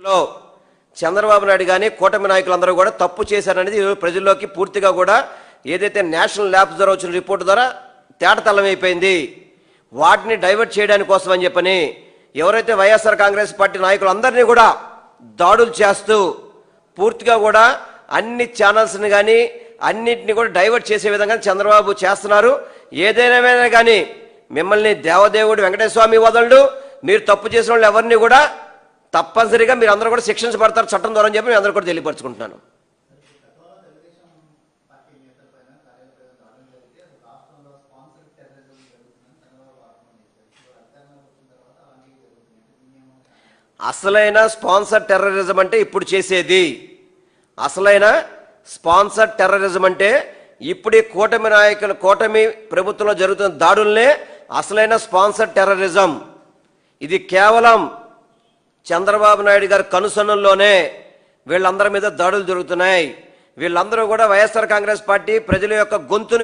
లో చంద్రబాబు నాయుడు గాని కూటమి నాయకులందరూ కూడా తప్పు చేశారనేది ప్రజల్లోకి పూర్తిగా కూడా ఏదైతే నేషనల్ ల్యాబ్స్ ద్వారా వచ్చిన రిపోర్ట్ ద్వారా తేటతెల్లమైపోయింది. వాటిని డైవర్ట్ చేయడానికి కోసం అని చెప్పని ఎవరైతే వైఎస్ఆర్ కాంగ్రెస్ పార్టీ నాయకులందరినీ కూడా దాడులు చేస్తూ పూర్తిగా కూడా అన్ని ఛానల్స్ని కానీ అన్నింటినీ కూడా డైవర్ట్ చేసే విధంగా చంద్రబాబు చేస్తున్నారు. ఏదైనా కానీ మిమ్మల్ని దేవదేవుడు వెంకటేశ్వర స్వామి వదలడు. మీరు తప్పు చేసిన వాళ్ళు ఎవరిని కూడా తప్పనిసరిగా మీరు అందరూ కూడా శిక్షించబడతారు చట్టం ద్వారా అని చెప్పి అందరూ కూడా తెలియపరచుకుంటున్నాను. అసలైన స్పాన్సర్ టెర్రరిజం అంటే ఇప్పుడు చేసేది, అసలైన స్పాన్సర్ టెర్రరిజం అంటే ఇప్పుడు కూటమి ప్రభుత్వంలో జరుగుతున్న దాడుల్నే అసలైన స్పాన్సర్ టెర్రరిజం. ఇది కేవలం చంద్రబాబు నాయుడు గారి కనుసన్నల్లోనే వీళ్ళందరి మీద దాడులు జరుగుతున్నాయి. వీళ్ళందరూ కూడా వైఎస్ఆర్ కాంగ్రెస్ పార్టీ ప్రజల యొక్క గొంతును